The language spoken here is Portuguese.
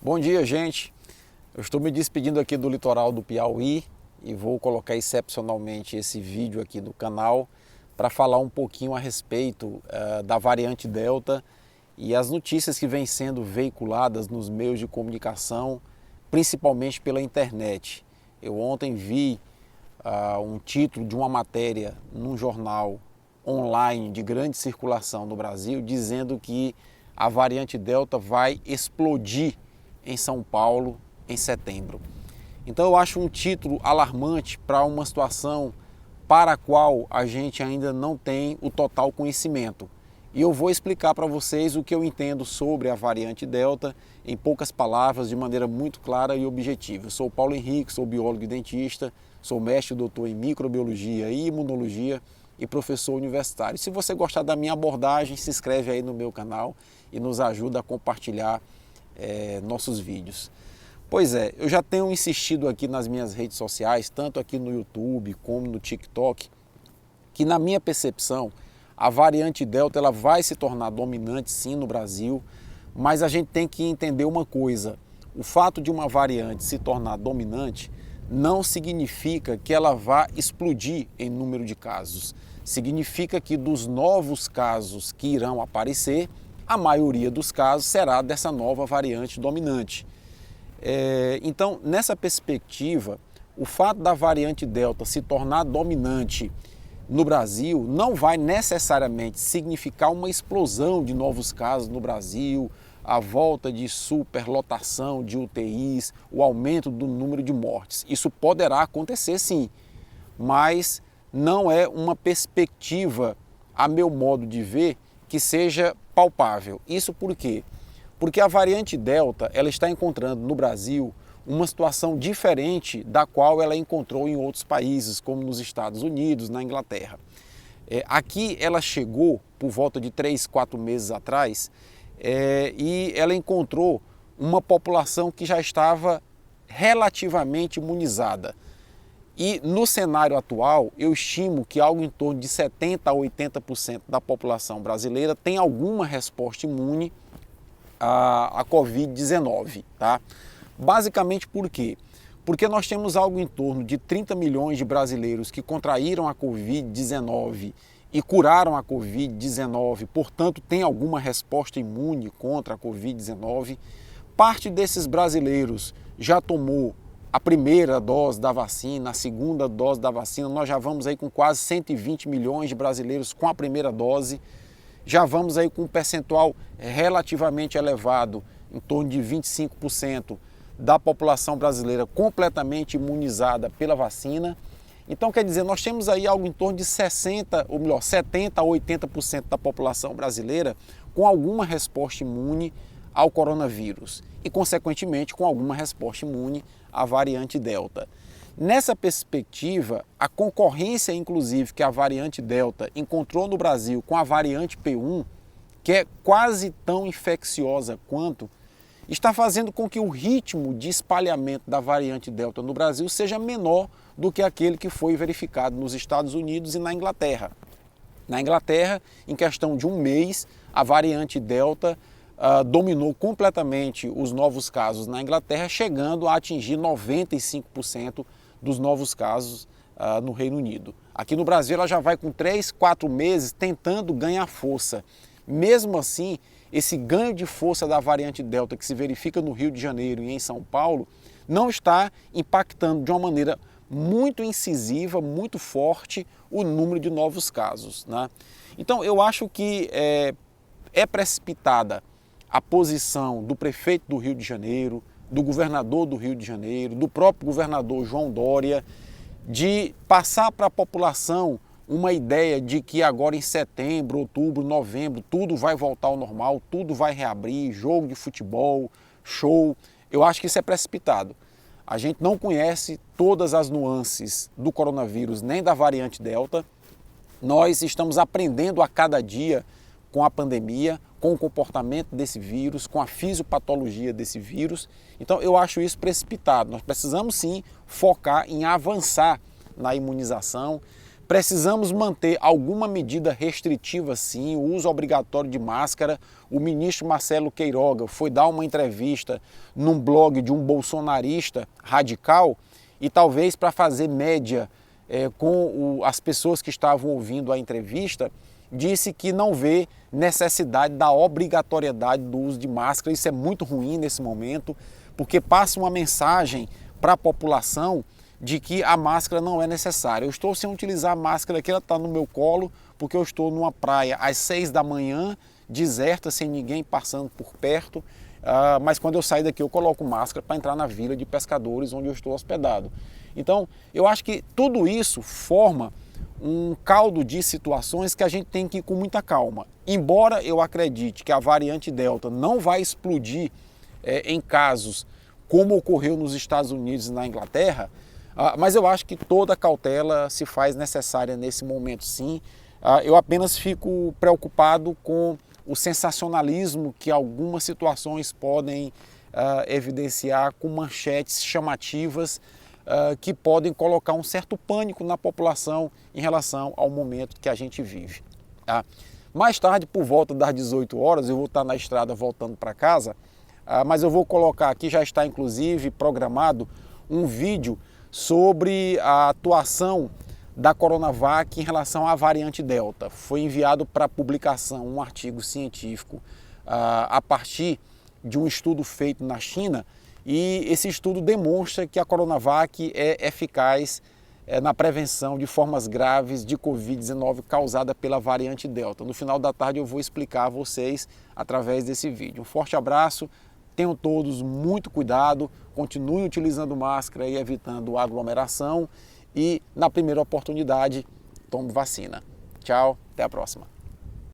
Bom dia, gente. Eu estou me despedindo aqui do litoral do Piauí e vou colocar excepcionalmente esse vídeo aqui no canal para falar um pouquinho a respeito da variante Delta e as notícias que vêm sendo veiculadas nos meios de comunicação, principalmente pela internet. Eu ontem vi um título de uma matéria num jornal online de grande circulação no Brasil dizendo que a variante Delta vai explodir em São Paulo em setembro. Então eu acho um título alarmante para uma situação para a qual a gente ainda não tem o total conhecimento. E eu vou explicar para vocês o que eu entendo sobre a variante Delta em poucas palavras, de maneira muito clara e objetiva. Eu sou Paulo Henrique, sou biólogo e dentista, sou mestre e doutor em microbiologia e imunologia e professor universitário. Se você gostar da minha abordagem, se inscreve aí no meu canal e nos ajuda a compartilhar nossos vídeos. Pois é, eu já tenho insistido aqui nas minhas redes sociais, tanto aqui no YouTube como no TikTok, que na minha percepção a variante Delta ela vai se tornar dominante sim no Brasil, mas a gente tem que entender uma coisa: o fato de uma variante se tornar dominante não significa que ela vá explodir em número de casos. Significa que dos novos casos que irão aparecer, a maioria dos casos será dessa nova variante dominante. Então, nessa perspectiva, o fato da variante Delta se tornar dominante no Brasil não vai necessariamente significar uma explosão de novos casos no Brasil, a volta de superlotação de UTIs, o aumento do número de mortes. Isso poderá acontecer sim, mas não é uma perspectiva, a meu modo de ver, que seja palpável. Isso por quê? Porque a variante Delta ela está encontrando no Brasil uma situação diferente da qual ela encontrou em outros países, como nos Estados Unidos, na Inglaterra. Aqui ela chegou por volta de 3, 4 meses atrás e ela encontrou uma população que já estava relativamente imunizada. E no cenário atual, eu estimo que algo em torno de 70% a 80% da população brasileira tem alguma resposta imune à Covid-19, tá? Basicamente por quê? Porque nós temos algo em torno de 30 milhões de brasileiros que contraíram a Covid-19 e curaram a Covid-19, portanto tem alguma resposta imune contra a Covid-19. Parte desses brasileiros já tomou a primeira dose da vacina, a segunda dose da vacina. Nós já vamos aí com quase 120 milhões de brasileiros com a primeira dose. Já vamos aí com um percentual relativamente elevado, em torno de 25% da população brasileira completamente imunizada pela vacina. Então, quer dizer, nós temos aí algo em torno de 70% a 80% da população brasileira com alguma resposta imune ao coronavírus e, consequentemente, com alguma resposta imune à variante Delta. Nessa perspectiva, a concorrência, inclusive, que a variante Delta encontrou no Brasil com a variante P1, que é quase tão infecciosa quanto, está fazendo com que o ritmo de espalhamento da variante Delta no Brasil seja menor do que aquele que foi verificado nos Estados Unidos e na Inglaterra. Na Inglaterra, em questão de um mês, a variante Delta dominou completamente os novos casos na Inglaterra, chegando a atingir 95% dos novos casos no Reino Unido. Aqui no Brasil ela já vai com 3, 4 meses tentando ganhar força. Mesmo assim, esse ganho de força da variante Delta que se verifica no Rio de Janeiro e em São Paulo não está impactando de uma maneira muito incisiva, muito forte o número de novos casos, né? Então eu acho que é precipitada a posição do prefeito do Rio de Janeiro, do governador do Rio de Janeiro, do próprio governador João Dória, de passar para a população uma ideia de que agora em setembro, outubro, novembro, tudo vai voltar ao normal, tudo vai reabrir, jogo de futebol, show. Eu acho que isso é precipitado. A gente não conhece todas as nuances do coronavírus, nem da variante Delta. Nós estamos aprendendo a cada dia com a pandemia, com o comportamento desse vírus, com a fisiopatologia desse vírus. Então eu acho isso precipitado. Nós precisamos sim focar em avançar na imunização, Precisamos manter alguma medida restritiva sim, o uso obrigatório de máscara. O ministro Marcelo Queiroga foi dar uma entrevista num blog de um bolsonarista radical e talvez para fazer média com as pessoas que estavam ouvindo a entrevista, disse que não vê necessidade da obrigatoriedade do uso de máscara. Isso é muito ruim nesse momento, porque passa uma mensagem para a população de que a máscara não é necessária. Eu estou sem utilizar a máscara aqui, ela está no meu colo, porque eu estou numa praia às 6 da manhã, deserta, sem ninguém passando por perto, mas quando eu sair daqui eu coloco máscara para entrar na vila de pescadores onde eu estou hospedado. Então, eu acho que tudo isso forma um caldo de situações que a gente tem que ir com muita calma. Embora eu acredite que a variante Delta não vai explodir em casos como ocorreu nos Estados Unidos e na Inglaterra, mas eu acho que toda cautela se faz necessária nesse momento sim. Eu apenas fico preocupado com o sensacionalismo que algumas situações podem evidenciar com manchetes chamativas que podem colocar um certo pânico na população em relação ao momento que a gente vive. Mais tarde, por volta das 18 horas, eu vou estar na estrada voltando para casa, mas eu vou colocar aqui, já está inclusive programado, um vídeo sobre a atuação da Coronavac em relação à variante Delta. Foi enviado para publicação um artigo científico a partir de um estudo feito na China, e esse estudo demonstra que a Coronavac é eficaz na prevenção de formas graves de Covid-19 causada pela variante Delta. No final da tarde eu vou explicar a vocês através desse vídeo. Um forte abraço, tenham todos muito cuidado, continuem utilizando máscara e evitando aglomeração e, na primeira oportunidade, tome vacina. Tchau, até a próxima.